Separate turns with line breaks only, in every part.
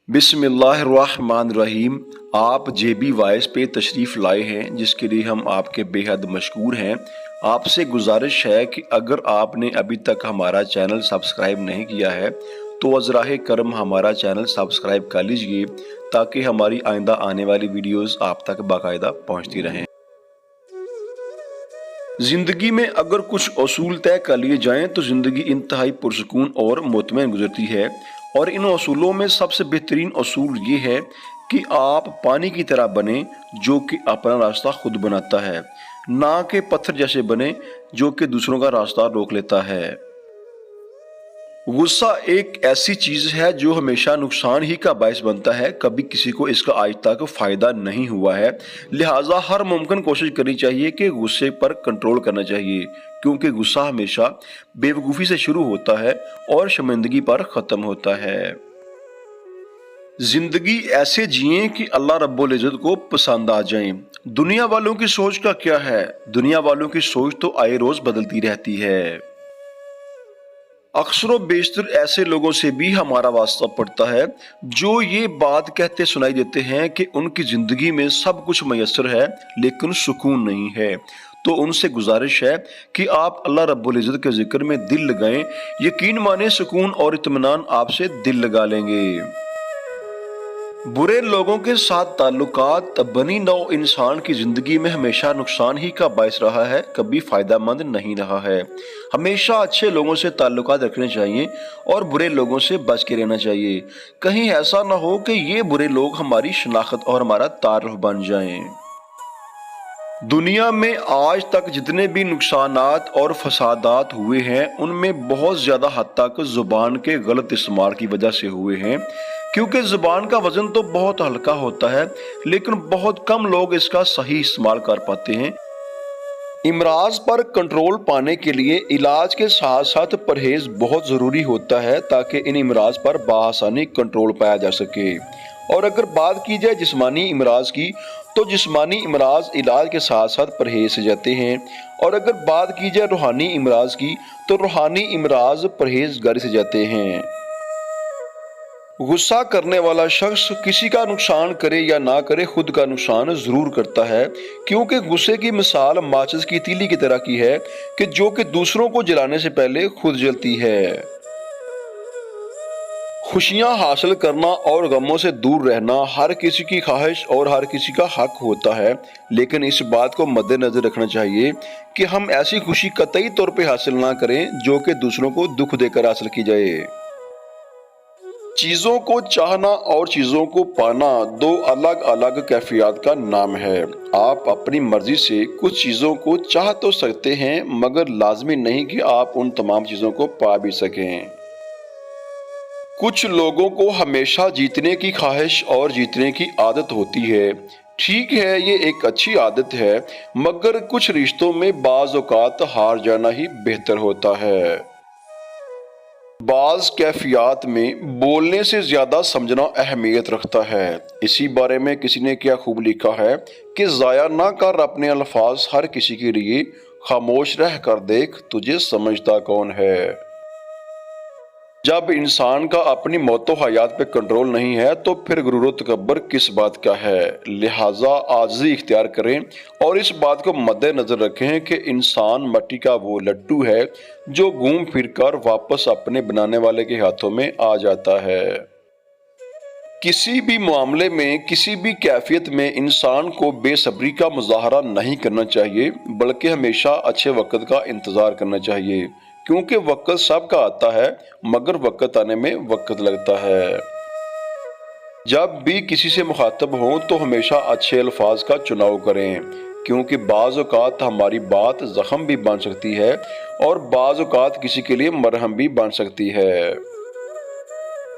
बिस्मिल्लाहिर्रहमानिर्रहीम। आप जेबी वॉइस पे तशरीफ़ लाए हैं जिसके लिए हम आपके बेहद मशकूर हैं। आपसे गुजारिश है कि अगर आपने अभी तक हमारा चैनल सब्सक्राइब नहीं किया है तो अज़राए करम हमारा चैनल सब्सक्राइब कर लीजिए ताकि हमारी आइंदा आने वाली वीडियोस आप तक बाकायदा पहुंचती रहें। ज़िंदगी में अगर कुछ असूल तय कर लिए जाएं तो ज़िंदगी इंतहाई पुरसकून और मुतमईन गुजरती है। और इन असूलों में सबसे बेहतरीन असूल ये है कि आप पानी की तरह बने जो कि अपना रास्ता खुद बनाता है, ना कि पत्थर जैसे बने जो कि दूसरों का रास्ता रोक लेता है। गुस्सा एक ऐसी चीज है जो हमेशा नुकसान ही का बायस बनता है, कभी किसी को इसका आज तक फायदा नहीं हुआ है। लिहाजा हर मुमकिन कोशिश करनी चाहिए कि गुस्से पर कंट्रोल करना चाहिए, क्योंकि गुस्सा हमेशा बेवकूफ़ी से शुरू होता है और शर्मिंदगी पर ख़त्म होता है। जिंदगी ऐसे जिए कि अल्लाह रब्बुल इज़्ज़त को पसंद आ जाए। दुनिया वालों की सोच का क्या है? दुनिया वालों की सोच तो आए रोज बदलती रहती है। अक्सर बेशतर ऐसे लोगों से भी हमारा वास्ता पड़ता है जो ये बात कहते सुनाई देते हैं कि उनकी जिंदगी में सब कुछ मयसर है लेकिन सुकून नहीं है। तो उनसे गुजारिश है कि आप अल्लाह रब्बुल इज़्ज़त के जिक्र में दिल लगाएं। यकीन माने सुकून और इत्मीनान आपसे दिल लगा लेंगे। बुरे लोगों के साथ ताल्लुकात बनी नौ इंसान की जिंदगी में हमेशा नुकसान ही का बायस रहा है, कभी फायदेमंद नहीं रहा है। हमेशा अच्छे लोगों से ताल्लुकात रखने चाहिए और बुरे लोगों से बच के रहना चाहिए। कहीं ऐसा ना हो कि ये बुरे लोग हमारी शनाख्त और हमारा तारुफ बन जाएं। दुनिया में आज तक जितने भी नुकसानात और फसादात हुए हैं उनमें बहुत ज्यादा हद तक जुबान के गलत इस्तेमाल की वजह से हुए हैं, क्योंकि जुबान का वजन तो बहुत हल्का होता है लेकिन बहुत कम लोग इसका सही इस्तेमाल कर पाते हैं। इमराज पर कंट्रोल पाने के लिए इलाज के साथ साथ परहेज बहुत ज़रूरी होता है ताकि इन इमराज पर बआसानी कंट्रोल पाया जा सके। और अगर बात की जाए जिस्मानी इमराज की तो जिस्मानी इमराज इलाज के साथ साथ परहेज से जाते हैं। और अगर बात की जाए रूहानी इमराज की तो रूहानी इमराज परहेजगारी से जाते हैं। गुस्सा करने वाला शख्स किसी का नुकसान करे या ना करे खुद का नुकसान जरूर करता है, क्योंकि गुस्से की मिसाल माचिस की तीली की तरह की है कि जो कि दूसरों को जलाने से पहले खुद जलती है। खुशियां हासिल करना और गमों से दूर रहना हर किसी की ख्वाहिश और हर किसी का हक होता है, लेकिन इस बात को मद्देनजर रखना चाहिए कि हम ऐसी खुशी कतई तौर पे हासिल ना करें जो कि दूसरों को दुख देकर हासिल की जाए। चीजों को चाहना और चीजों को पाना दो अलग अलग कैफियत का नाम है। आप अपनी मर्जी से कुछ चीजों को चाह तो सकते हैं मगर लाजमी नहीं कि आप उन तमाम चीजों को पा भी सकें। कुछ लोगों को हमेशा जीतने की ख्वाहिश और जीतने की आदत होती है। ठीक है, ये एक अच्छी आदत है, मगर कुछ रिश्तों में बाज़ औक़ात हार जाना ही बेहतर होता है। बाज़ कैफियत में बोलने से ज्यादा समझना अहमियत रखता है। इसी बारे में किसी ने क्या खूब लिखा है कि ज़ाया ना कर अपने अल्फाज हर किसी के लिए, खामोश रह कर देख तुझे समझता कौन है। जब इंसान का अपनी मौतो हयात पे कंट्रोल नहीं है तो फिर गुरूर और तकब्बर किस बात का है। लिहाजा आजिज़ी इख्तियार करें और इस बात को मद्देनजर रखें कि इंसान मट्टी का वो लट्टू है जो घूम फिर कर वापस अपने बनाने वाले के हाथों में आ जाता है। किसी भी मामले में किसी भी कैफियत में इंसान को बेसब्री का मुजाहरा नहीं करना चाहिए, बल्कि हमेशा अच्छे वक्त का इंतजार करना चाहिए, क्योंकि वक्त सबका आता है मगर वक्त आने में वक्त लगता है। जब भी किसी से मुखातब हो तो हमेशा अच्छे अल्फाज का चुनाव करें, क्योंकि बाज़ औक़ात हमारी बात जख्म भी बन सकती है और बाज़ औक़ात किसी के लिए मरहम भी बन सकती है।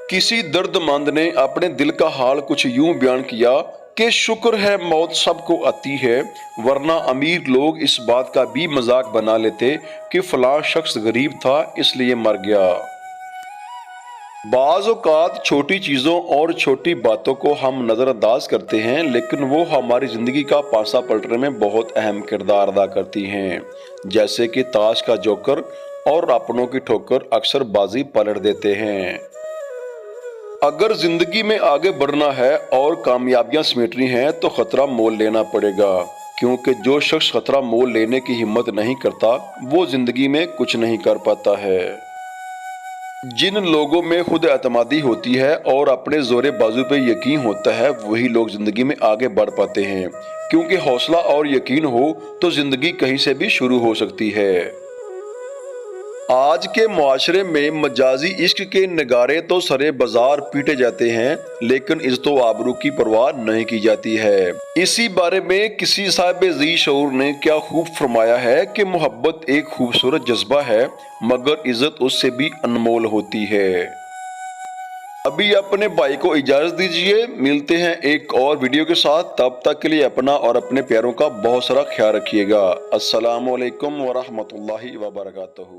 किसी दर्दमंद ने अपने दिल का हाल कुछ यूं बयान किया कि शुक्र है मौत सबको आती है, वरना अमीर लोग इस बात का भी मजाक बना लेते कि फलां शख्स गरीब था इसलिए मर गया। बाज़ औक़ात छोटी चीज़ों और छोटी बातों को हम नज़रअंदाज करते हैं, लेकिन वो हमारी ज़िंदगी का पासा पलटने में बहुत अहम किरदार अदा करती हैं। जैसे कि ताश का जोकर और अपनों की ठोकर अक्सर बाजी पलट देते हैं। اگر زندگی میں آگے بڑھنا ہے اور کامیابیاں سمیٹنی ہیں تو خطرہ مول لینا پڑے گا، کیونکہ جو شخص خطرہ مول لینے کی ہمت نہیں کرتا وہ زندگی میں کچھ نہیں کر پاتا ہے۔ جن لوگوں میں خود اعتمادی ہوتی ہے اور اپنے زور بازو پہ یقین ہوتا ہے وہی لوگ زندگی میں آگے بڑھ پاتے ہیں، کیونکہ حوصلہ اور یقین ہو تو زندگی کہیں سے بھی شروع ہو سکتی ہے۔ آج کے معاشرے میں مجازی عشق کے نعرے تو سرے بازار پیٹے جاتے ہیں، لیکن عزت و آبرو کی پرواہ نہیں کی جاتی ہے۔ اسی بارے میں کسی صاحب ذی شعور نے کیا خوب فرمایا ہے کہ محبت ایک خوبصورت جذبہ ہے مگر عزت اس سے بھی انمول ہوتی ہے۔ ابھی اپنے بھائی کو اجازت دیجیے، ملتے ہیں ایک اور ویڈیو کے ساتھ، تب تک کے لیے اپنا اور اپنے پیاروں کا بہت سارا خیال رکھیے گا۔ السلام علیکم ورحمۃ اللہ وبرکاتہ۔